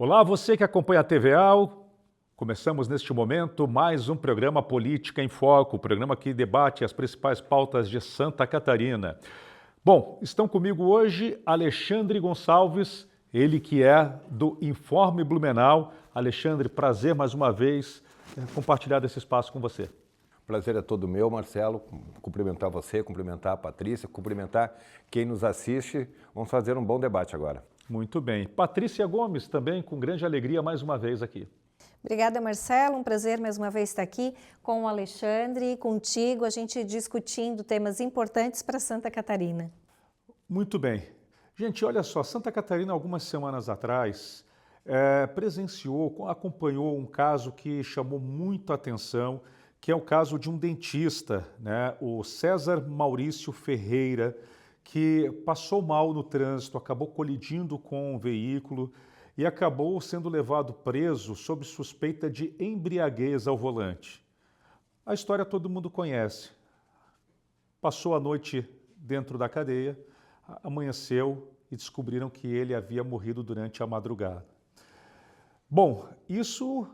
Olá, você que acompanha a TVAL. Começamos neste momento mais um programa Política em Foco, o programa que debate as principais pautas de Santa Catarina. Bom, estão comigo hoje Alexandre Gonçalves, ele que é do Informe Blumenau. Alexandre, prazer mais uma vez compartilhar esse espaço com você. Prazer é todo meu, Marcelo, cumprimentar você, cumprimentar a Patrícia, cumprimentar quem nos assiste. Vamos fazer um bom debate agora. Muito bem. Patrícia Gomes também, com grande alegria, mais uma vez aqui. Obrigada, Marcelo. Um prazer mais uma vez estar aqui com o Alexandre e contigo, a gente discutindo temas importantes para Santa Catarina. Muito bem. Gente, olha só, Santa Catarina, algumas semanas atrás, acompanhou um caso que chamou muito a atenção, que é o caso de um dentista, né, o César Maurício Ferreira, que passou mal no trânsito, acabou colidindo com um veículo e acabou sendo levado preso sob suspeita de embriaguez ao volante. A história todo mundo conhece. Passou a noite dentro da cadeia, amanheceu e descobriram que ele havia morrido durante a madrugada. Bom, isso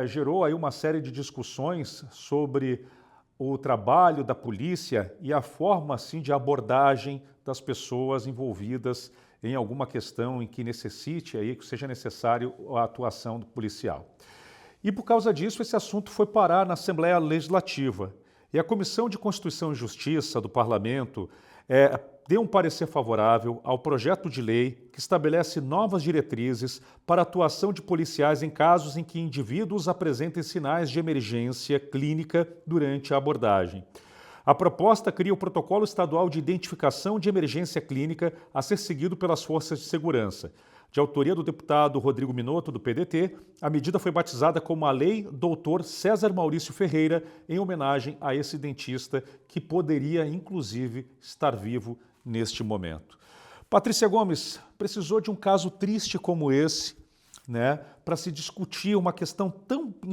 gerou aí uma série de discussões sobre o trabalho da polícia e a forma, assim, de abordagem das pessoas envolvidas em alguma questão em que necessite, aí, que seja necessário a atuação do policial. E por causa disso, esse assunto foi parar na Assembleia Legislativa. E a Comissão de Constituição e Justiça do Parlamento deu um parecer favorável ao projeto de lei que estabelece novas diretrizes para a atuação de policiais em casos em que indivíduos apresentem sinais de emergência clínica durante a abordagem. A proposta cria o Protocolo Estadual de Identificação de Emergência Clínica a ser seguido pelas forças de segurança. De autoria do deputado Rodrigo Minotto, do PDT, a medida foi batizada como a Lei Doutor César Maurício Ferreira, em homenagem a esse dentista que poderia, inclusive, estar vivo neste momento. Patrícia Gomes, precisou de um caso triste como esse, né, para se discutir uma questão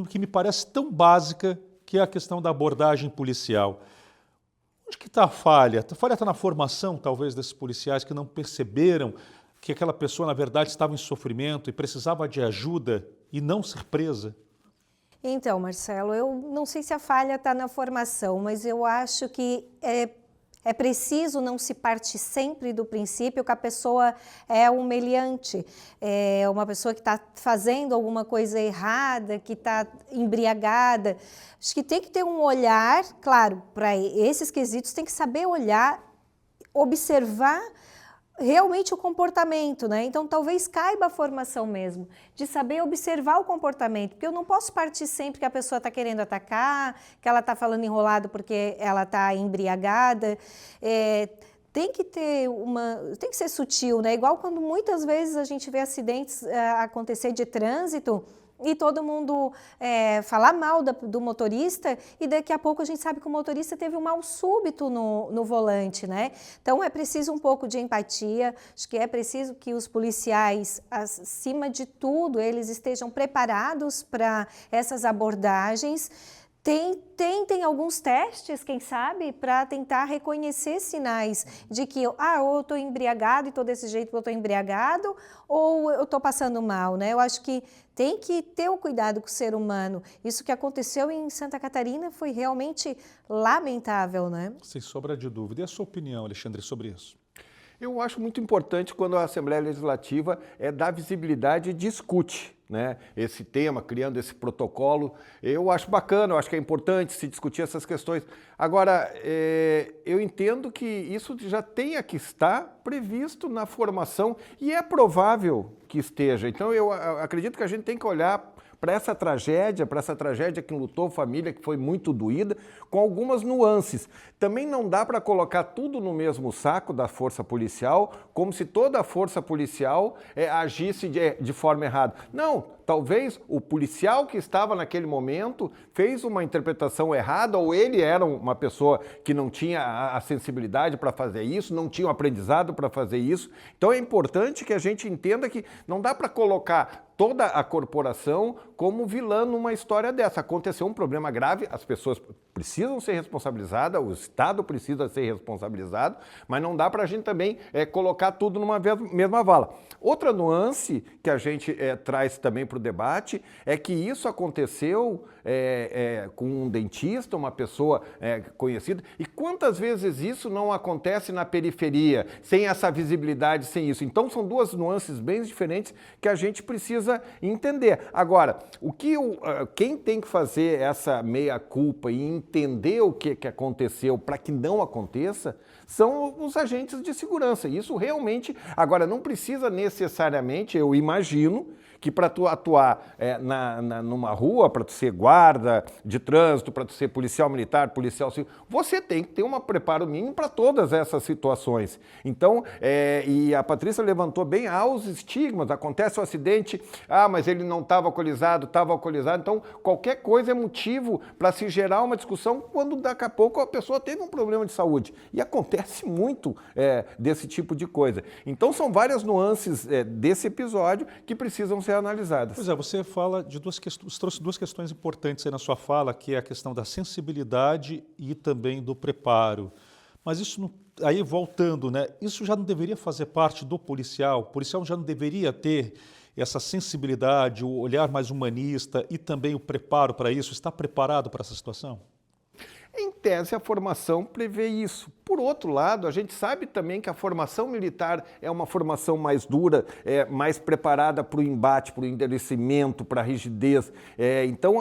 que me parece tão básica, que é a questão da abordagem policial. Onde que está a falha? A falha está na formação, talvez, desses policiais que não perceberam que aquela pessoa, na verdade, estava em sofrimento e precisava de ajuda e não ser presa? Então, Marcelo, eu não sei se a falha está na formação, mas eu acho que é preciso não se partir sempre do princípio que a pessoa é um meliante, é uma pessoa que está fazendo alguma coisa errada, que está embriagada. Acho que tem que ter um olhar, claro, para esses quesitos, tem que saber olhar, observar realmente o comportamento, né? Então, talvez caiba a formação mesmo, de saber observar o comportamento, porque eu não posso partir sempre que a pessoa está querendo atacar, que ela está falando enrolado porque ela está embriagada. Tem que ser sutil, né? Igual quando muitas vezes a gente vê acidentes acontecer de trânsito, e todo mundo falar mal do motorista, e daqui a pouco a gente sabe que o motorista teve um mal súbito no volante, né? Então é preciso um pouco de empatia, acho que é preciso que os policiais, acima de tudo, eles estejam preparados para essas abordagens. Tentem alguns testes, quem sabe, para tentar reconhecer sinais de que ou eu estou embriagado e estou desse jeito porque eu estou embriagado, ou eu estou passando mal, né? Eu acho que tem que ter o cuidado com o ser humano. Isso que aconteceu em Santa Catarina foi realmente lamentável, né? Sem sombra de dúvida. E a sua opinião, Alexandre, sobre isso? Eu acho muito importante quando a Assembleia Legislativa dá visibilidade e discute, né, esse tema, criando esse protocolo. Eu acho bacana, eu acho que é importante se discutir essas questões. Agora, eu entendo que isso já tenha que estar previsto na formação e é provável que esteja. Então, eu acredito que a gente tem que olhar para essa tragédia que enlutou a família, que foi muito doída, com algumas nuances. Também não dá para colocar tudo no mesmo saco da força policial, como se toda a força policial agisse de forma errada. Não, talvez o policial que estava naquele momento fez uma interpretação errada, ou ele era uma pessoa que não tinha a sensibilidade para fazer isso, não tinha o aprendizado para fazer isso. Então é importante que a gente entenda que não dá para colocar toda a corporação como vilã numa história dessa. Aconteceu um problema grave, as pessoas precisam ser responsabilizadas, o Estado precisa ser responsabilizado, mas não dá para a gente também colocar tudo numa mesma vala. Outra nuance que a gente traz também para o debate é que isso aconteceu com um dentista, uma pessoa conhecida, e quantas vezes isso não acontece na periferia, sem essa visibilidade, sem isso. Então são duas nuances bem diferentes que a gente precisa entender. Agora, quem tem que fazer essa meia-culpa e entender o que aconteceu para que não aconteça são os agentes de segurança. Isso realmente, agora, não precisa necessariamente, eu imagino, que para tu atuar numa rua, para tu ser guarda de trânsito, para tu ser policial militar, policial civil, você tem que ter um preparo mínimo para todas essas situações. Então, e a Patrícia levantou bem os estigmas, acontece o acidente, mas ele não estava alcoolizado, então qualquer coisa é motivo para se gerar uma discussão quando daqui a pouco a pessoa teve um problema de saúde. E acontece muito desse tipo de coisa. Então são várias nuances desse episódio que precisam ser analisadas. Pois é, você fala de trouxe duas questões importantes aí na sua fala, que é a questão da sensibilidade e também do preparo. Mas isso, não, aí voltando, né, isso já não deveria fazer parte do policial? O policial já não deveria ter essa sensibilidade, o olhar mais humanista e também o preparo para isso? Está preparado para essa situação? Em tese, a formação prevê isso. Por outro lado, a gente sabe também que a formação militar é uma formação mais dura, mais preparada para o embate, para o endurecimento, para a rigidez. Então,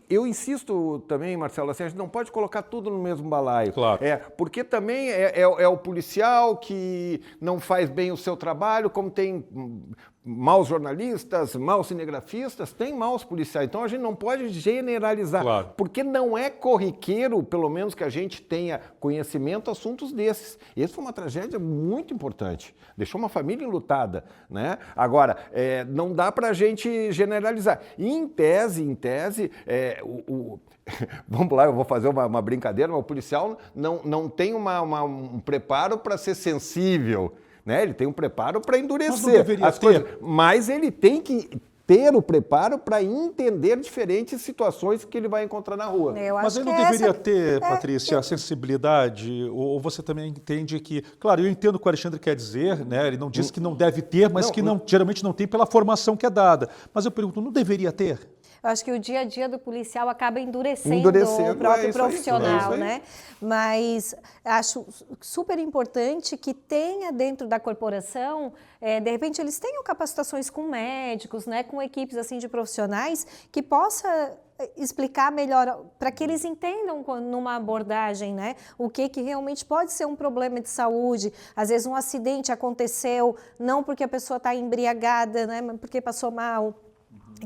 eu insisto também, Marcelo, assim, a gente não pode colocar tudo no mesmo balaio. Claro. Porque também é o policial que não faz bem o seu trabalho, como tem maus jornalistas, maus cinegrafistas, tem maus policiais. Então a gente não pode generalizar, claro, porque não é corriqueiro, pelo menos que a gente tenha conhecimento, assuntos desses. Essa foi uma tragédia muito importante. Deixou uma família enlutada, né? Agora, não dá para a gente generalizar. E em tese, vamos lá, eu vou fazer uma brincadeira, mas o policial não tem um preparo para ser sensível, né? Ele tem um preparo para endurecer as coisas, mas ele tem que ter o preparo para entender diferentes situações que ele vai encontrar na rua. Mas ele não deveria ter, Patrícia, a sensibilidade? Ou você também entende que... Claro, eu entendo o que o Alexandre quer dizer, né? Ele não disse que não deve ter, mas que geralmente não tem pela formação que é dada. Mas eu pergunto, não deveria ter? Eu acho que o dia a dia do policial acaba endurecendo o próprio profissional, né? Mas acho super importante que tenha dentro da corporação, de repente eles tenham capacitações com médicos, né? Com equipes assim de profissionais que possa explicar melhor, para que eles entendam numa abordagem, né? O que realmente pode ser um problema de saúde. Às vezes um acidente aconteceu, não porque a pessoa está embriagada, né? Mas porque passou mal.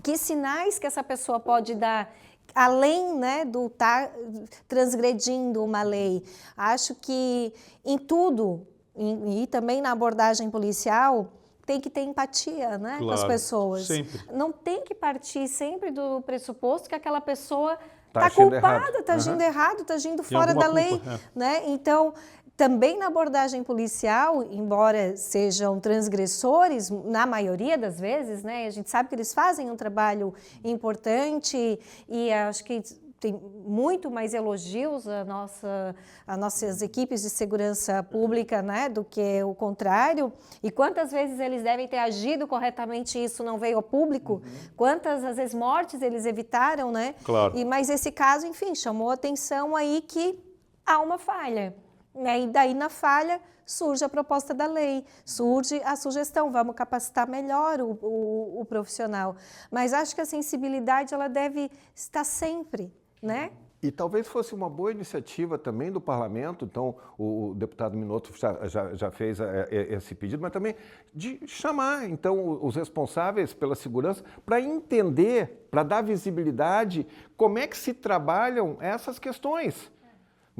Que sinais que essa pessoa pode dar, além, né, do estar transgredindo uma lei? Acho que em tudo, e também na abordagem policial, tem que ter empatia, né, com as pessoas. Sempre. Não tem que partir sempre do pressuposto que aquela pessoa está culpada, está agindo errado, está agindo fora da lei. Né? Então, também na abordagem policial, embora sejam transgressores, na maioria das vezes, né, a gente sabe que eles fazem um trabalho importante e acho que tem muito mais elogios às nossas equipes de segurança pública, né, do que o contrário. E quantas vezes eles devem ter agido corretamente e isso não veio ao público? Quantas, às vezes, mortes eles evitaram, né? Claro. Mas esse caso, enfim, chamou a atenção aí que há uma falha. E daí, na falha, surge a proposta da lei, surge a sugestão, vamos capacitar melhor o profissional. Mas acho que a sensibilidade ela deve estar sempre, né? E talvez fosse uma boa iniciativa também do parlamento, então o deputado Minotto já fez esse pedido, mas também de chamar então os responsáveis pela segurança para entender, para dar visibilidade como é que se trabalham essas questões.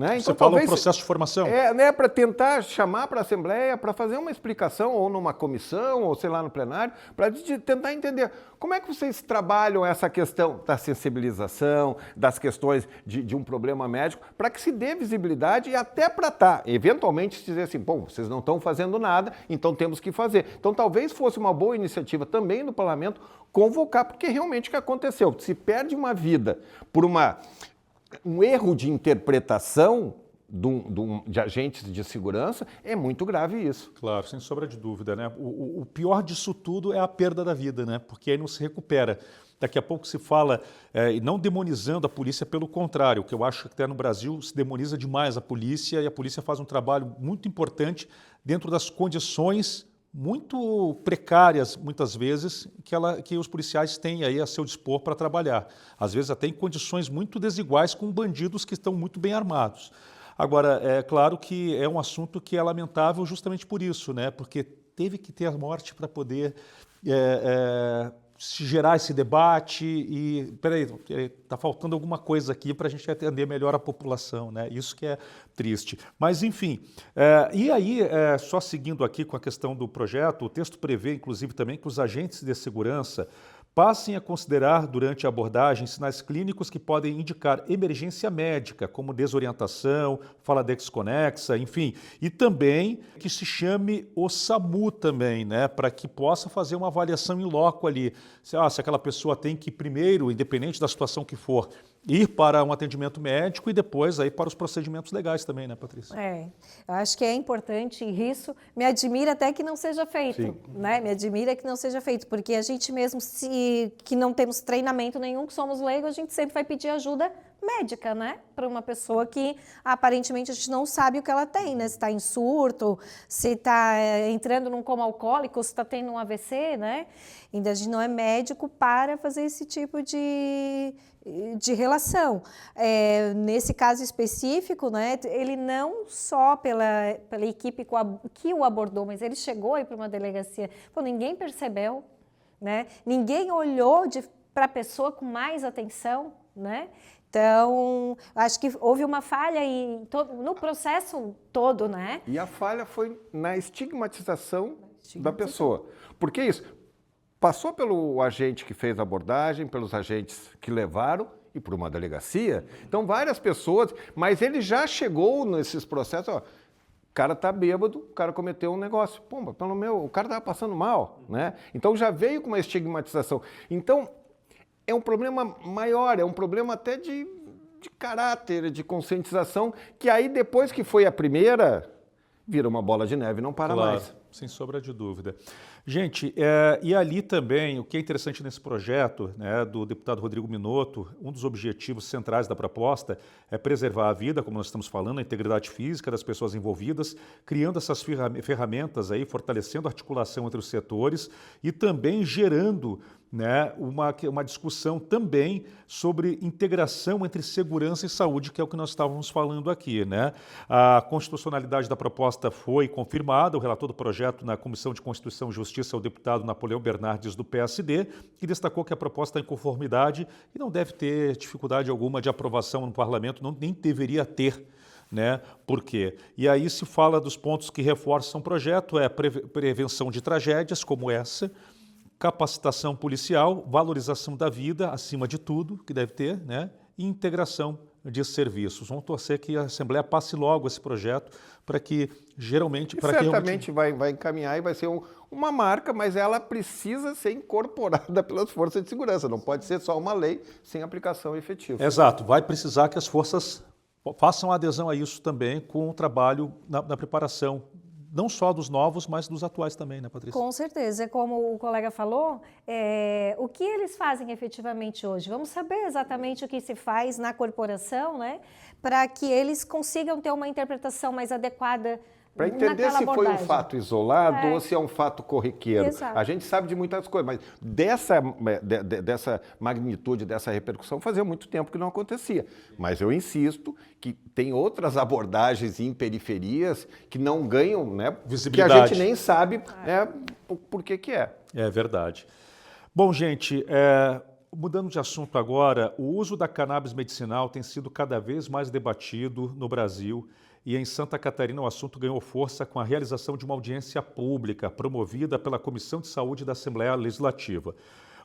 Né? Você fala o processo de formação? Né, para tentar chamar para a Assembleia, para fazer uma explicação, ou numa comissão, ou sei lá, no plenário, para tentar entender como é que vocês trabalham essa questão da sensibilização, das questões de um problema médico, para que se dê visibilidade e até para eventualmente, se dizer assim, bom, vocês não estão fazendo nada, então temos que fazer. Então talvez fosse uma boa iniciativa também no parlamento convocar, porque realmente o que aconteceu? Se perde uma vida por um erro de interpretação de agentes de segurança, é muito grave isso. Claro, sem sombra de dúvida, né? O pior disso tudo é a perda da vida, né? Porque aí não se recupera. Daqui a pouco se fala, e não demonizando a polícia, pelo contrário, que eu acho que até no Brasil se demoniza demais a polícia, e a polícia faz um trabalho muito importante dentro das condições muito precárias, muitas vezes, que os policiais têm aí a seu dispor para trabalhar. Às vezes até em condições muito desiguais com bandidos que estão muito bem armados. Agora, é claro que é um assunto que é lamentável justamente por isso, né? Porque teve que ter a morte para poder se gerar esse debate e, peraí, está faltando alguma coisa aqui para a gente atender melhor a população, né? Isso que é triste. Mas, enfim, e aí, só seguindo aqui com a questão do projeto, o texto prevê, inclusive, também que os agentes de segurança passem a considerar, durante a abordagem, sinais clínicos que podem indicar emergência médica, como desorientação, fala desconexa, enfim. E também que se chame o SAMU também, né, para que possa fazer uma avaliação in loco ali. Se aquela pessoa tem que primeiro, independente da situação que for, ir para um atendimento médico e depois aí para os procedimentos legais também, né, Patrícia? Eu acho que é importante e isso me admira até que não seja feito, né? Me admira que não seja feito, porque a gente mesmo, que não temos treinamento nenhum, que somos leigos, a gente sempre vai pedir ajuda médica, né? Para uma pessoa que aparentemente a gente não sabe o que ela tem, né? Se está em surto, se está entrando num coma alcoólico, se está tendo um AVC, né? Ainda a gente não é médico para fazer esse tipo de relação. Nesse caso específico, né, ele não só pela equipe que o abordou, mas ele chegou aí para uma delegacia, ninguém percebeu, né? Ninguém olhou para a pessoa com mais atenção, né? Então, acho que houve uma falha no processo todo, né? E a falha foi na estigmatização da pessoa. Por que isso? Passou pelo agente que fez a abordagem, pelos agentes que levaram e por uma delegacia. Então, várias pessoas, mas ele já chegou nesses processos, ó, o cara tá bêbado, o cara cometeu um negócio. Pô, o cara estava passando mal, né? Então, já veio com uma estigmatização. Então, é um problema maior, é um problema até de caráter, de conscientização, que aí, depois que foi a primeira, vira uma bola de neve e não para mais. Sem sombra de dúvida. Gente, e ali também, o que é interessante nesse projeto, né, do deputado Rodrigo Minotto, um dos objetivos centrais da proposta é preservar a vida, como nós estamos falando, a integridade física das pessoas envolvidas, criando essas ferramentas aí, fortalecendo a articulação entre os setores e também gerando, né, uma discussão também sobre integração entre segurança e saúde, que é o que nós estávamos falando aqui, né? A constitucionalidade da proposta foi confirmada, o relator do projeto na Comissão de Constituição e Justiça é o deputado Napoleão Bernardes, do PSD, que destacou que a proposta está em conformidade e não deve ter dificuldade alguma de aprovação no parlamento, nem deveria ter, né? Por quê? E aí se fala dos pontos que reforçam o projeto, prevenção de tragédias como essa, capacitação policial, valorização da vida, acima de tudo, que deve ter, né? E integração de serviços. Vamos torcer que a Assembleia passe logo esse projeto para que certamente vai encaminhar e vai ser uma marca, mas ela precisa ser incorporada pelas forças de segurança. Não pode ser só uma lei sem aplicação efetiva. Exato. Vai precisar que as forças façam adesão a isso também com o trabalho na preparação, não só dos novos, mas dos atuais também, né, Patrícia? Com certeza. Como o colega falou, o que eles fazem efetivamente hoje? Vamos saber exatamente o que se faz na corporação, né, para que eles consigam ter uma interpretação mais adequada. Para entender se foi um fato isolado ou se é um fato corriqueiro. Exato. A gente sabe de muitas coisas, mas dessa magnitude, dessa repercussão, fazia muito tempo que não acontecia. Mas eu insisto que tem outras abordagens em periferias que não ganham, né, visibilidade, que a gente nem sabe por que é. É verdade. Bom, gente, mudando de assunto agora, o uso da cannabis medicinal tem sido cada vez mais debatido no Brasil e em Santa Catarina o assunto ganhou força com a realização de uma audiência pública promovida pela Comissão de Saúde da Assembleia Legislativa.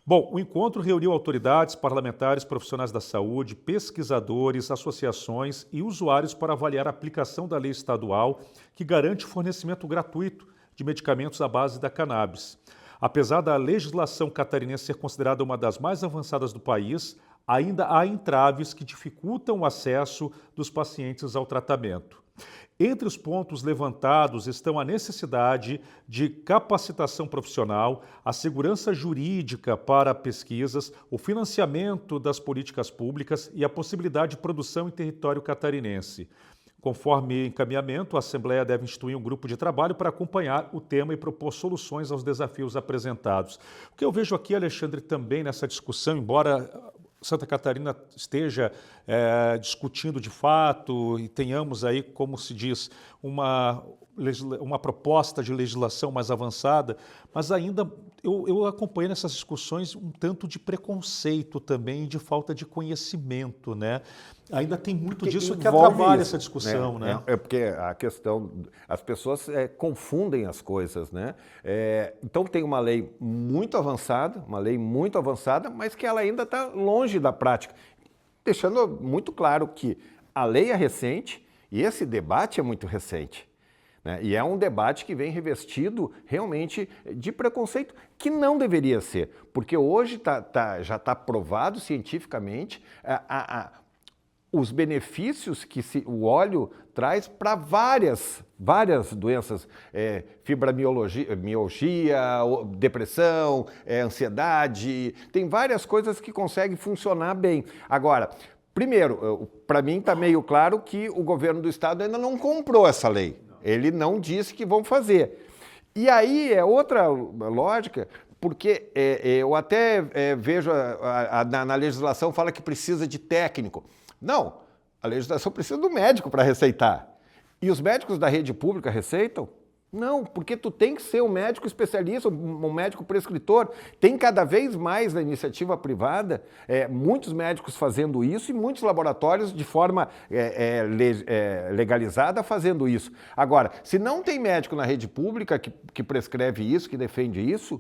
Bom, o encontro reuniu autoridades, parlamentares, profissionais da saúde, pesquisadores, associações e usuários para avaliar a aplicação da lei estadual que garante o fornecimento gratuito de medicamentos à base da cannabis. Apesar da legislação catarinense ser considerada uma das mais avançadas do país, ainda há entraves que dificultam o acesso dos pacientes ao tratamento. Entre os pontos levantados estão a necessidade de capacitação profissional, a segurança jurídica para pesquisas, o financiamento das políticas públicas e a possibilidade de produção em território catarinense. Conforme encaminhamento, a Assembleia deve instituir um grupo de trabalho para acompanhar o tema e propor soluções aos desafios apresentados. O que eu vejo aqui, Alexandre, também nessa discussão, embora Santa Catarina esteja discutindo de fato e tenhamos aí, como se diz, uma proposta de legislação mais avançada, mas ainda eu acompanho nessas discussões um tanto de preconceito também, de falta de conhecimento, né? Ainda tem muito disso que atrapalha essa discussão, né? É porque a questão, as pessoas confundem as coisas, né? Então tem uma lei muito avançada, mas que ela ainda está longe da prática, deixando muito claro que a lei é recente e esse debate é muito recente. E é um debate que vem revestido realmente de preconceito, que não deveria ser, porque hoje já está provado cientificamente os benefícios que o óleo traz para várias doenças, fibromialgia, depressão, ansiedade, tem várias coisas que conseguem funcionar bem. Agora, primeiro, para mim está meio claro que o governo do estado ainda não comprou essa lei. Ele não disse que vão fazer. E aí é outra lógica, porque eu até vejo na legislação fala que precisa de técnico. Não, a legislação precisa do médico para receitar. E os médicos da rede pública receitam? Não, porque tu tem que ser um médico especialista, um médico prescritor. Tem cada vez mais na iniciativa privada, muitos médicos fazendo isso e muitos laboratórios de forma legalizada fazendo isso. Agora, se não tem médico na rede pública que prescreve isso, que defende isso,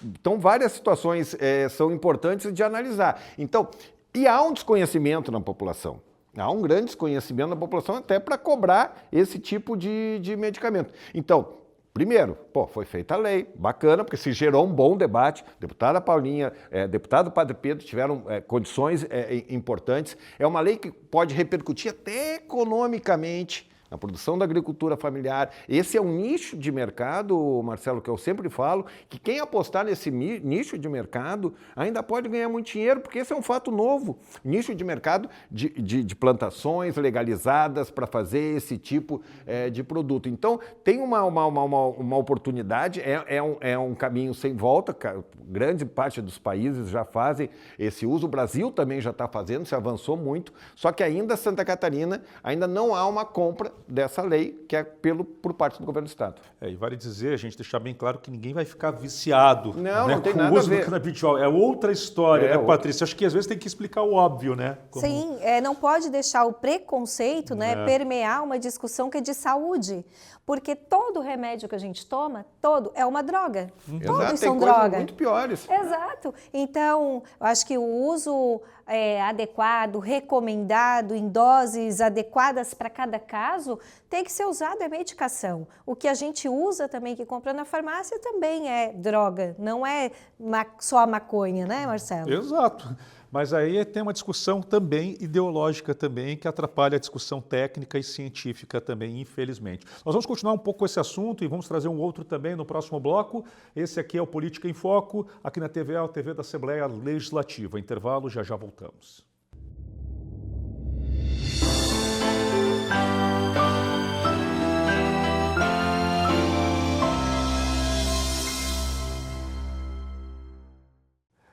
então várias situações são importantes de analisar. Então, e há um desconhecimento na população. Há um grande desconhecimento na população até para cobrar esse tipo de medicamento. Então, primeiro, foi feita a lei, bacana, porque se gerou um bom debate. Deputada Paulinha, deputado Padre Pedro tiveram condições importantes. É uma lei que pode repercutir até economicamente na produção da agricultura familiar. Esse é um nicho de mercado, Marcelo, que eu sempre falo, que quem apostar nesse nicho de mercado ainda pode ganhar muito dinheiro, porque esse é um fato novo. Nicho de mercado de plantações legalizadas para fazer esse tipo de produto. Então, tem uma oportunidade, é um caminho sem volta, grande parte dos países já fazem esse uso, o Brasil também já está fazendo, se avançou muito, só que ainda Santa Catarina, ainda não há uma compra dessa lei, que é por parte do governo do estado. E vale dizer, a gente deixar bem claro que ninguém vai ficar viciado não tem com nada o uso a ver. do canabidiol. É outra história, né, Patrícia? Acho que às vezes tem que explicar o óbvio, né? Sim, não pode deixar o preconceito permear uma discussão que é de saúde. Porque todo remédio que a gente toma, é uma droga. Todos são drogas. Muito piores. Exato. Então, eu acho que o uso adequado, recomendado, em doses adequadas para cada caso, tem que ser usado a medicação. O que a gente usa também, que compra na farmácia, também é droga. Não é só a maconha, né, Marcelo? Exato. Mas aí tem uma discussão também ideológica também, que atrapalha a discussão técnica e científica também, infelizmente. Nós vamos continuar um pouco com esse assunto e vamos trazer um outro também no próximo bloco. Esse aqui é o Política em Foco, aqui na TV, a TV da Assembleia Legislativa. Intervalo, já voltamos.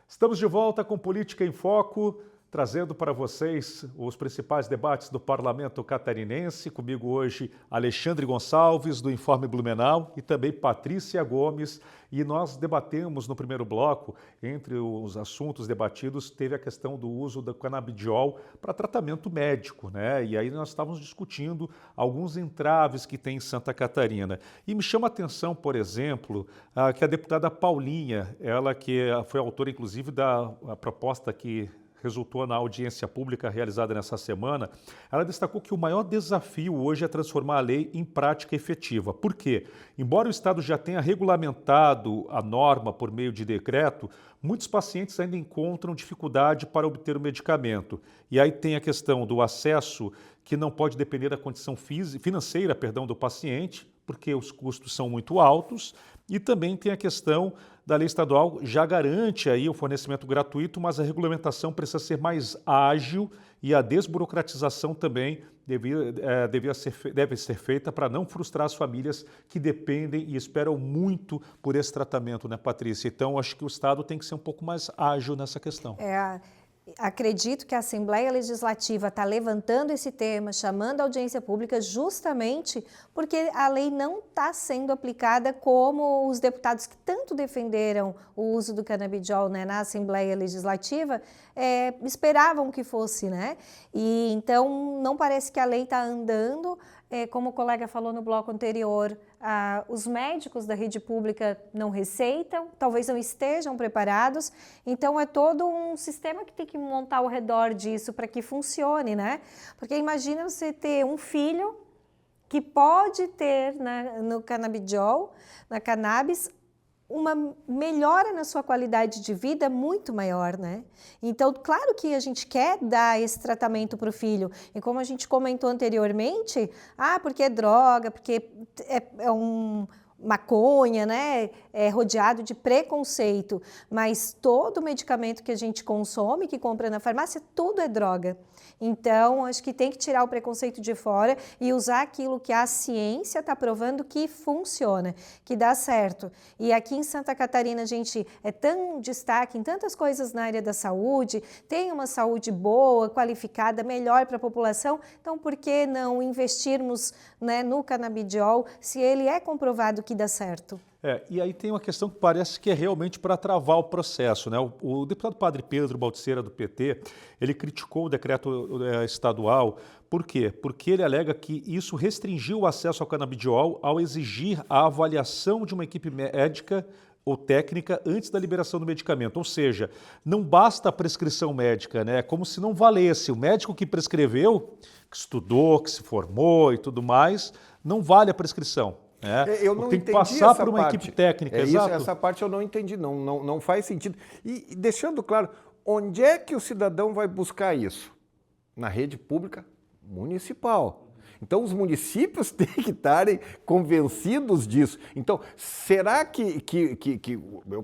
Estamos de volta com Política em Foco. trazendo para vocês os principais debates do Parlamento catarinense. Comigo hoje, Alexandre Gonçalves, do Informe Blumenau, e também Patrícia Gomes. E nós debatemos no primeiro bloco, entre os assuntos debatidos, teve a questão do uso do canabidiol para tratamento médico, né? E aí nós estávamos discutindo alguns entraves que tem em Santa Catarina. E me chama a atenção, por exemplo, que a deputada Paulinha, ela que foi autora, inclusive, da proposta que resultou na audiência pública realizada nessa semana, ela destacou que o maior desafio hoje é transformar a lei em prática efetiva. Por quê? Embora o Estado já tenha regulamentado a norma por meio de decreto, muitos pacientes ainda encontram dificuldade para obter o medicamento. E aí tem a questão do acesso, que não pode depender da condição financeira do paciente, porque os custos são muito altos, e também tem a questão da lei estadual, já garante aí o fornecimento gratuito, mas a regulamentação precisa ser mais ágil e a desburocratização também deve ser feita para não frustrar as famílias que dependem e esperam muito por esse tratamento, né, Patrícia? Então, acho que o Estado tem que ser um pouco mais ágil nessa questão. Acredito que a Assembleia Legislativa está levantando esse tema, chamando a audiência pública justamente porque a lei não está sendo aplicada como os deputados que tanto defenderam o uso do canabidiol, né, na Assembleia Legislativa esperavam que fosse, né? E então não parece que a lei está andando. Como o colega falou no bloco anterior, os médicos da rede pública não receitam, talvez não estejam preparados, então é todo um sistema que tem que montar ao redor disso para que funcione, né? Porque imagina você ter um filho que pode ter no canabidiol, na cannabis, uma melhora na sua qualidade de vida muito maior, né? Então, claro que a gente quer dar esse tratamento para o filho, e como a gente comentou anteriormente, porque é droga, porque é maconha, né? É rodeado de preconceito, mas todo medicamento que a gente consome, que compra na farmácia, tudo é droga. Então, acho que tem que tirar o preconceito de fora e usar aquilo que a ciência está provando que funciona, que dá certo. E aqui em Santa Catarina, a gente é tão destaque em tantas coisas na área da saúde, tem uma saúde boa, qualificada, melhor para a população, então por que não investirmos, né, no canabidiol se ele é comprovado que dá certo? E aí tem uma questão que parece que é realmente para travar o processo, né? O deputado Padre Pedro Baltzeira, do PT, ele criticou o decreto estadual. Por quê? Porque ele alega que isso restringiu o acesso ao canabidiol ao exigir a avaliação de uma equipe médica ou técnica antes da liberação do medicamento. Ou seja, não basta a prescrição médica, né? É como se não valesse. O médico que prescreveu, que estudou, que se formou e tudo mais, não vale a prescrição. Eu não tem que entendi passar por uma parte. equipe técnica, exato. Essa parte eu não entendi, não faz sentido. E deixando claro, onde é que o cidadão vai buscar isso? Na rede pública municipal. Então, os municípios têm que estarem convencidos disso. Então, será que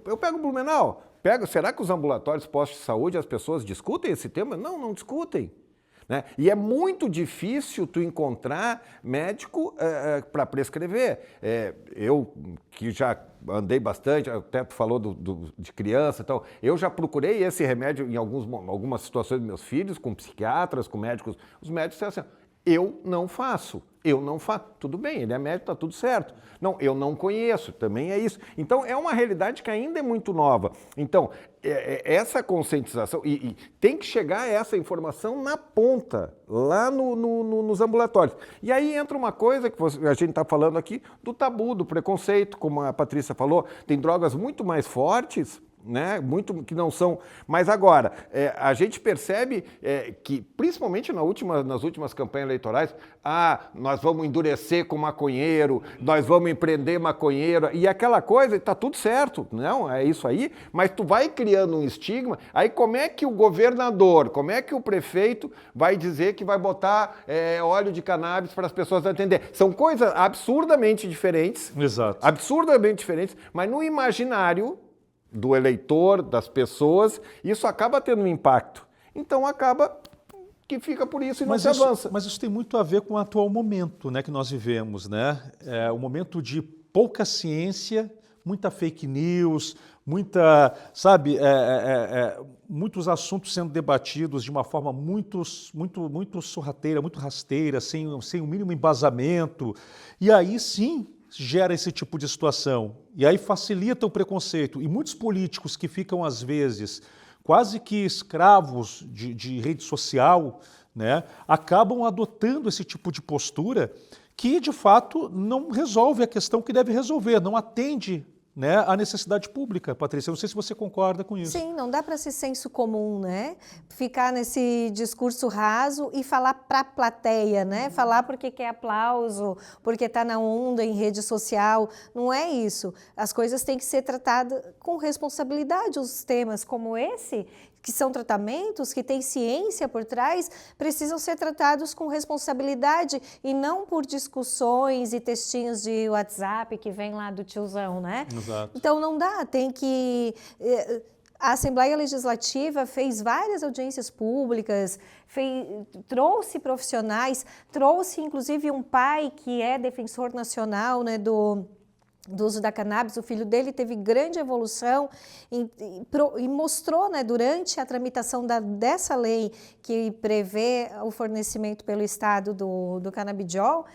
eu pego o Blumenau, será que os ambulatórios, postos de saúde, as pessoas discutem esse tema? Não discutem. Né? E é muito difícil tu encontrar médico para prescrever. Eu, que já andei bastante, até tu falou de criança, então, eu já procurei esse remédio em algumas situações dos meus filhos, com psiquiatras, com médicos. Os médicos disseram assim, eu não faço. Tudo bem, ele é médico, está tudo certo. Não, eu não conheço, também é isso. Então, é uma realidade que ainda é muito nova. Então, essa conscientização, e tem que chegar essa informação na ponta, lá nos ambulatórios. E aí entra uma coisa que a gente está falando aqui, do tabu, do preconceito, como a Patrícia falou, tem drogas muito mais fortes, né? Muito que não são. Mas agora, a gente percebe que, principalmente nas últimas campanhas eleitorais, nós vamos endurecer com maconheiro, nós vamos empreender maconheiro, e aquela coisa, está tudo certo, não, é isso aí, mas tu vai criando um estigma, aí como é que o governador, como é que o prefeito vai dizer que vai botar óleo de cannabis para as pessoas atender? São coisas absurdamente diferentes. Exato. Absurdamente diferentes, mas no imaginário do eleitor, das pessoas, isso acaba tendo um impacto. Então acaba que fica por isso e não se avança. Mas isso tem muito a ver com o atual momento, né, que nós vivemos, né? Um momento de pouca ciência, muita fake news, sabe, muitos assuntos sendo debatidos de uma forma muito sorrateira, muito rasteira, sem o mínimo embasamento. E aí sim gera esse tipo de situação. E aí facilita o preconceito. E muitos políticos que ficam, às vezes, quase que escravos de rede social, né, acabam adotando esse tipo de postura que, de fato, não resolve a questão que deve resolver, não atende, né, à necessidade pública. Patrícia, não sei se você concorda com isso. Sim, não dá para ser senso comum, né? Ficar nesse discurso raso e falar para a plateia, né? Falar porque quer aplauso, porque está na onda em rede social. Não é isso. As coisas têm que ser tratadas com responsabilidade. Os temas como esse, que são tratamentos, que têm ciência por trás, precisam ser tratados com responsabilidade e não por discussões e textinhos de WhatsApp que vem lá do tiozão, né? Exato. Então não dá, tem que... A Assembleia Legislativa fez várias audiências públicas, trouxe profissionais, trouxe inclusive um pai que é defensor nacional, né, do uso da cannabis. O filho dele teve grande evolução e mostrou, né, durante a tramitação dessa lei que prevê o fornecimento pelo Estado do canabidiol,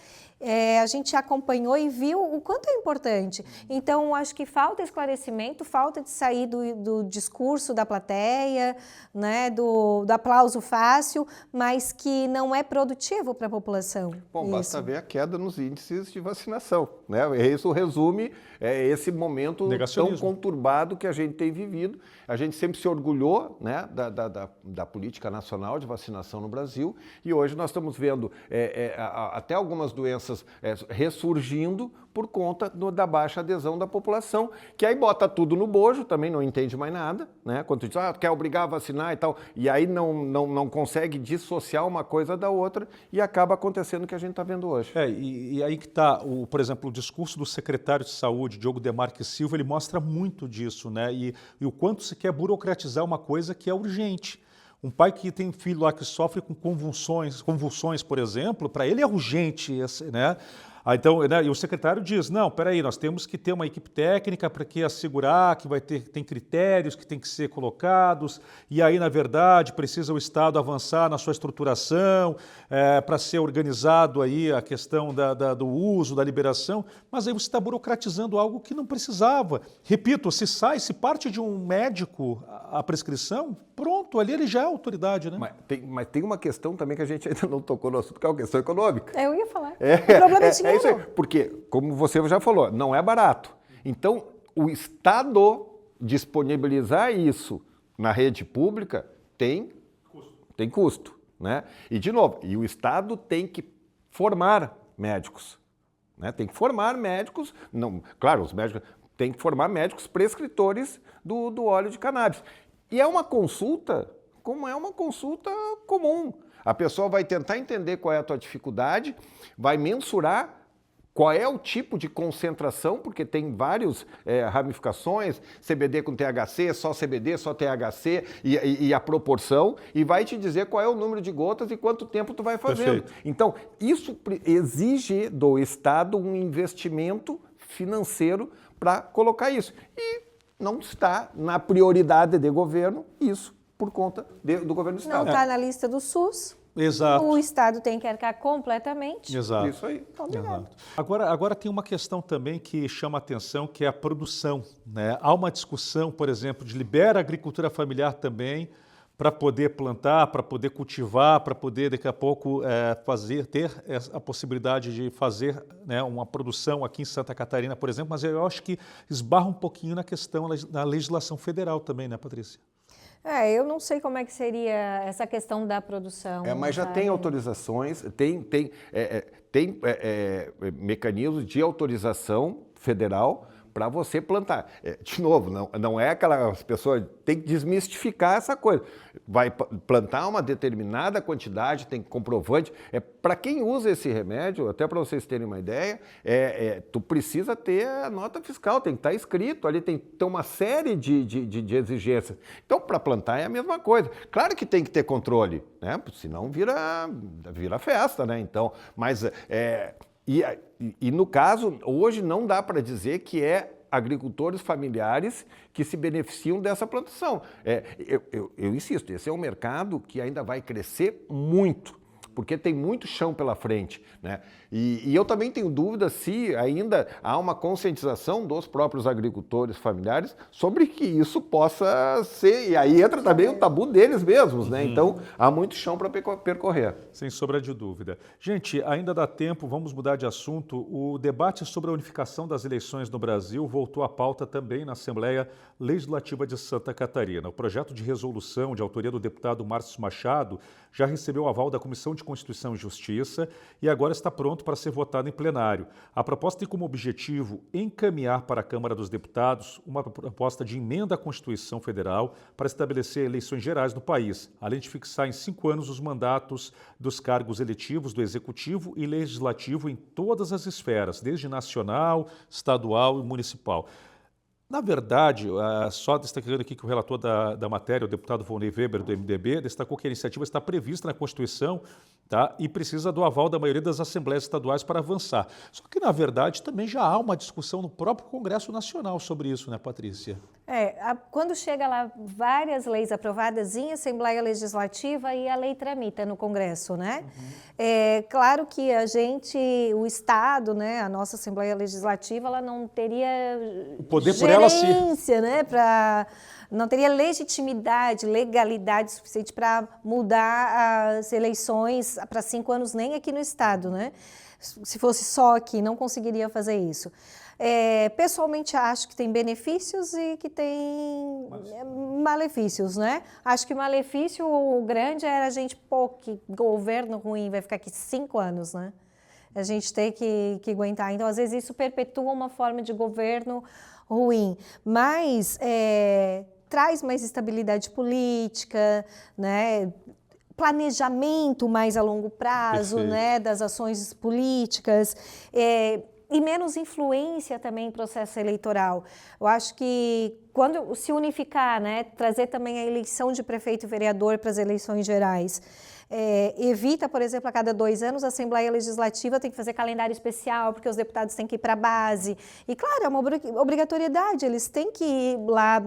a gente acompanhou e viu o quanto é importante. Então, acho que falta esclarecimento, falta de sair do discurso da plateia, né, do aplauso fácil, mas que não é produtivo para a população. Bom, basta ver a queda nos índices de vacinação, né? Isso resume esse momento tão conturbado que a gente tem vivido. A gente sempre se orgulhou, né, da política nacional de vacinação no Brasil, e hoje nós estamos vendo até algumas doenças ressurgindo por conta da baixa adesão da população, que aí bota tudo no bojo, também não entende mais nada, né? Quando tu diz, quer obrigar a vacinar e tal, e aí não consegue dissociar uma coisa da outra e acaba acontecendo o que a gente está vendo hoje. E aí que está, por exemplo, o discurso do secretário de Saúde, Diogo Demarque Silva, ele mostra muito disso, né? E o quanto se quer burocratizar uma coisa que é urgente. Um pai que tem filho lá que sofre com convulsões, por exemplo, para ele é urgente, né? Então, né, e o secretário diz, não, peraí, nós temos que ter uma equipe técnica para que assegurar que tem critérios que têm que ser colocados, e aí, na verdade, precisa o Estado avançar na sua estruturação para ser organizado aí a questão do uso, da liberação, mas aí você está burocratizando algo que não precisava. Repito, se parte de um médico a prescrição, pronto, ali ele já é autoridade, né? Mas tem uma questão também que a gente ainda não tocou no assunto, que é a questão econômica. Eu ia falar. O problema é dinheiro. É isso aí, porque, como você já falou, não é barato. Então, o Estado disponibilizar isso na rede pública tem custo, né? E, de novo, o Estado tem que formar médicos, né? Tem que formar médicos, claro, os médicos têm que formar médicos prescritores do óleo de cannabis. E é uma consulta, como é uma consulta comum. A pessoa vai tentar entender qual é a tua dificuldade, vai mensurar qual é o tipo de concentração, porque tem várias ramificações, CBD com THC, só CBD, só THC e a proporção, e vai te dizer qual é o número de gotas e quanto tempo tu vai fazendo. Perfeito. Então, isso exige do Estado um investimento financeiro para colocar isso. E não está na prioridade do governo isso, por conta do governo do Estado. Não está na lista do SUS. Exato. O Estado tem que arcar completamente. Exato. Isso aí. Obrigado. Agora tem uma questão também que chama a atenção, que é a produção, né? Há uma discussão, por exemplo, de libera a agricultura familiar também para poder plantar, para poder cultivar, para poder daqui a pouco ter a possibilidade de fazer, né, uma produção aqui em Santa Catarina, por exemplo, mas eu acho que esbarra um pouquinho na questão da legislação federal também, né, Patrícia? Eu não sei como é que seria essa questão da produção. Mas já tem autorizações, tem mecanismos de autorização federal para você plantar. De novo, não é aquelas pessoas... Tem que desmistificar essa coisa. Vai plantar uma determinada quantidade, tem comprovante. Para quem usa esse remédio, até para vocês terem uma ideia, tu precisa ter a nota fiscal, tem que estar escrito ali, tem que ter uma série de exigências. Então, para plantar é a mesma coisa. Claro que tem que ter controle, né? Senão vira festa, né? Então, mas... E no caso, hoje não dá para dizer que é agricultores familiares que se beneficiam dessa plantação. Eu insisto, esse é um mercado que ainda vai crescer muito, porque tem muito chão pela frente, né? E eu também tenho dúvida se ainda há uma conscientização dos próprios agricultores familiares sobre que isso possa ser, e aí entra também o tabu deles mesmos, né? Então, há muito chão para percorrer. Sem sombra de dúvida. Gente, ainda dá tempo, vamos mudar de assunto. O debate sobre a unificação das eleições no Brasil voltou à pauta também na Assembleia Legislativa de Santa Catarina. O projeto de resolução de autoria do deputado Márcio Machado já recebeu o aval da Comissão de Constituição e Justiça e agora está pronto para ser votado em plenário. A proposta tem como objetivo encaminhar para a Câmara dos Deputados uma proposta de emenda à Constituição Federal para estabelecer eleições gerais no país, além de fixar em 5 anos os mandatos dos cargos eletivos do Executivo e Legislativo em todas as esferas, desde nacional, estadual e municipal. Na verdade, só destacando aqui que o relator da matéria, o deputado Volney Weber, do MDB, destacou que a iniciativa está prevista na Constituição, tá, e precisa do aval da maioria das assembleias estaduais para avançar. Só que, na verdade, também já há uma discussão no próprio Congresso Nacional sobre isso, né, Patrícia? Quando chega lá várias leis aprovadas em Assembleia Legislativa e a lei tramita no Congresso, né? Claro que o Estado, né, a nossa Assembleia Legislativa, ela não teria o poder por ela si, né, não teria legitimidade, legalidade suficiente para mudar as eleições para 5 anos nem aqui no Estado, né? Se fosse só aqui, não conseguiria fazer isso. Pessoalmente, acho que tem benefícios e que tem malefícios, né? Acho que o malefício grande era a gente, que governo ruim, vai ficar aqui 5 anos, né? A gente tem que aguentar. Então, às vezes, isso perpetua uma forma de governo ruim, mas traz mais estabilidade política, né? Planejamento mais a longo prazo, né, das ações políticas, e menos influência também em processo eleitoral. Eu acho que quando se unificar, né, trazer também a eleição de prefeito e vereador para as eleições gerais, evita, por exemplo, a cada 2 anos a Assembleia Legislativa tem que fazer calendário especial, porque os deputados têm que ir para a base. E, claro, é uma obrigatoriedade, eles têm que ir lá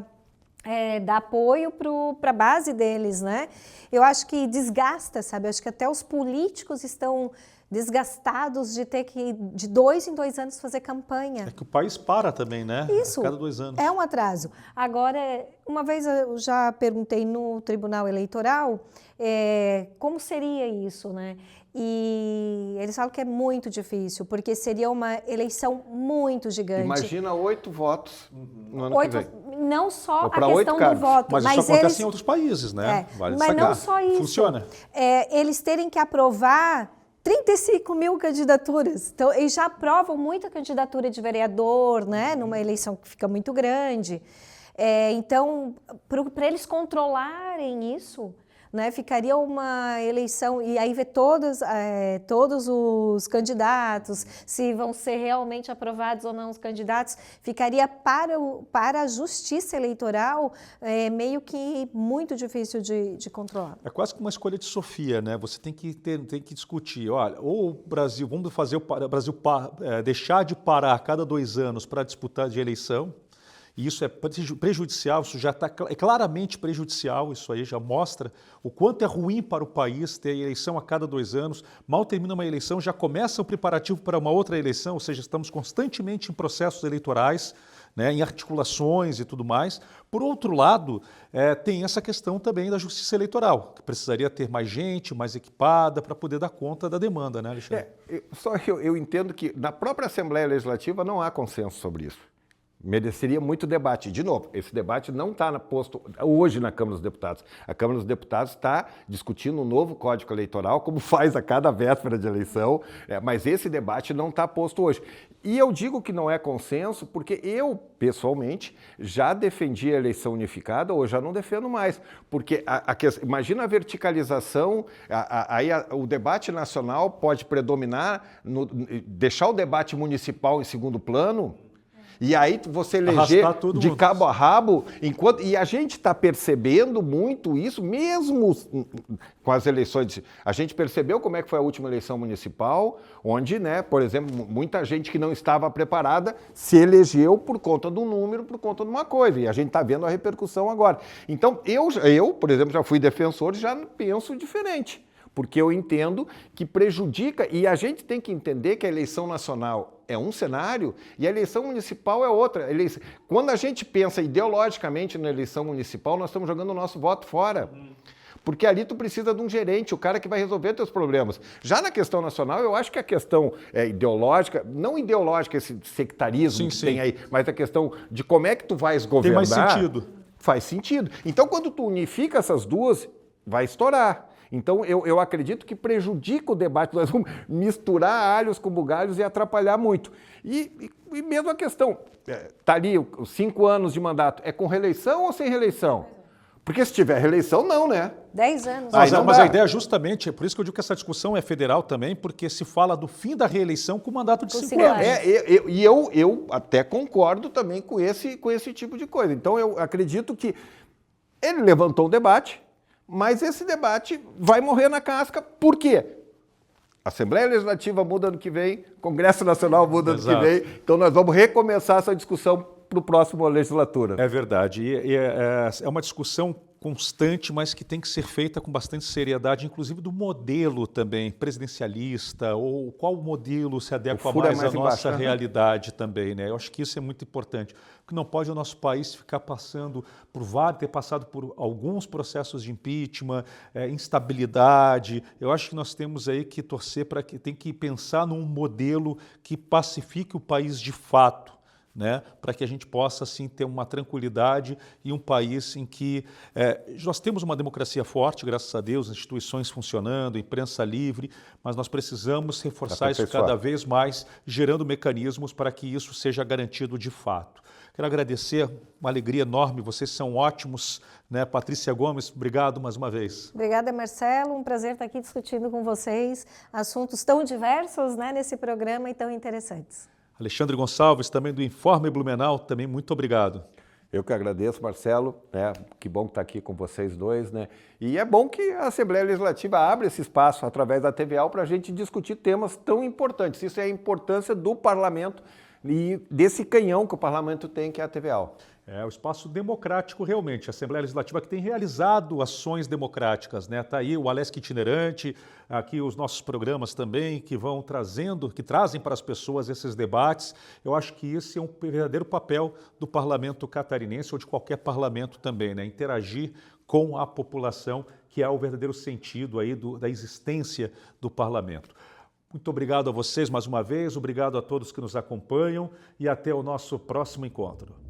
dar apoio para a base deles, né? Eu acho que desgasta, sabe? Eu acho que até os políticos estão desgastados de ter que, de 2 em 2 anos, fazer campanha. É que o país para também, né? Isso. A cada 2 anos. É um atraso. Agora, uma vez eu já perguntei no Tribunal Eleitoral como seria isso, né? E eles falam que é muito difícil, porque seria uma eleição muito gigante. Imagina 8 votos no ano que vem. Não só a questão do voto. Mas isso acontece em outros países, né? Vale mas não só isso. Funciona. Eles terem que aprovar 35 mil candidaturas. Então, eles já aprovam muita candidatura de vereador, né? Numa eleição que fica muito grande. Então, para eles controlarem isso, né, ficaria uma eleição, e aí ver todos os candidatos, se vão ser realmente aprovados ou não os candidatos, ficaria para a justiça eleitoral meio que muito difícil de controlar. É quase que uma escolha de Sofia, né? Você tem que discutir, olha, ou o Brasil, vamos fazer o Brasil deixar de parar a cada 2 anos para disputar de eleição. E isso é prejudicial, isso já está claramente prejudicial, isso aí já mostra o quanto é ruim para o país ter eleição a cada 2 anos. Mal termina uma eleição, já começa o preparativo para uma outra eleição, ou seja, estamos constantemente em processos eleitorais, né, em articulações e tudo mais. Por outro lado, tem essa questão também da justiça eleitoral, que precisaria ter mais gente, mais equipada, para poder dar conta da demanda, né, Alexandre? Eu entendo que na própria Assembleia Legislativa não há consenso sobre isso. Mereceria muito debate. De novo, esse debate não está posto hoje na Câmara dos Deputados. A Câmara dos Deputados está discutindo um novo Código Eleitoral, como faz a cada véspera de eleição, mas esse debate não está posto hoje. E eu digo que não é consenso porque eu, pessoalmente, já defendi a eleição unificada ou já não defendo mais. Porque imagina a verticalização, o debate nacional pode predominar, deixar o debate municipal em segundo plano. E aí você eleger Arrastar todo de mundo. cabo a rabo, e a gente está percebendo muito isso, mesmo com as eleições. A gente percebeu como é que foi a última eleição municipal, onde, né, por exemplo, muita gente que não estava preparada se elegeu por conta do número, por conta de uma coisa, e a gente está vendo a repercussão agora. Então, eu, por exemplo, já fui defensor e já penso diferente, porque eu entendo que prejudica, e a gente tem que entender que a eleição nacional é um cenário e a eleição municipal é outra. Quando a gente pensa ideologicamente na eleição municipal, nós estamos jogando o nosso voto fora. Porque ali tu precisa de um gerente, o cara que vai resolver teus problemas. Já na questão nacional, eu acho que a questão ideológica, não ideológica, esse sectarismo que tem aí, mas a questão de como é que tu vais governar... Tem mais sentido. Faz sentido. Então, quando tu unifica essas duas, vai estourar. Então, eu acredito que prejudica o debate, nós vamos misturar alhos com bugalhos e atrapalhar muito. E mesmo a questão, tá ali os 5 anos de mandato, é com reeleição ou sem reeleição? Porque se tiver reeleição, não, né? 10 anos. Mas a ideia justamente, é por isso que eu digo que essa discussão é federal também, porque se fala do fim da reeleição com o mandato de 5 anos. E eu até concordo também com esse tipo de coisa. Então, eu acredito que ele levantou o debate, mas esse debate vai morrer na casca. Por quê? A Assembleia Legislativa muda ano que vem, Congresso Nacional muda ano que vem, então nós vamos recomeçar essa discussão para o próximo legislatura. É verdade. E é uma discussão constante, mas que tem que ser feita com bastante seriedade, inclusive do modelo também presidencialista, ou qual modelo se adequa mais à nossa realidade também, né? Eu acho que isso é muito importante, porque não pode o nosso país ficar ter passado por alguns processos de impeachment, instabilidade. Eu acho que nós temos aí que torcer tem que pensar num modelo que pacifique o país de fato, né, para que a gente possa assim ter uma tranquilidade e um país em que nós temos uma democracia forte, graças a Deus, instituições funcionando, imprensa livre, mas nós precisamos reforçar isso cada vez mais, gerando mecanismos para que isso seja garantido de fato. Quero agradecer, uma alegria enorme, vocês são ótimos, né? Patrícia Gomes, obrigado mais uma vez. Obrigada, Marcelo, um prazer estar aqui discutindo com vocês assuntos tão diversos, né, nesse programa e tão interessantes. Alexandre Gonçalves, também do Informe Blumenau, também muito obrigado. Eu que agradeço, Marcelo, né? Que bom estar aqui com vocês dois, né? E é bom que a Assembleia Legislativa abra esse espaço através da TVA para a gente discutir temas tão importantes. Isso é a importância do parlamento e desse canhão que o parlamento tem, que é a TVA. É o espaço democrático realmente, a Assembleia Legislativa que tem realizado ações democráticas, né? Está aí o Alesc Itinerante, aqui os nossos programas também que vão que trazem para as pessoas esses debates. Eu acho que esse é um verdadeiro papel do parlamento catarinense ou de qualquer parlamento também, né? Interagir com a população, que é o verdadeiro sentido aí da existência do parlamento. Muito obrigado a vocês mais uma vez, obrigado a todos que nos acompanham e até o nosso próximo encontro.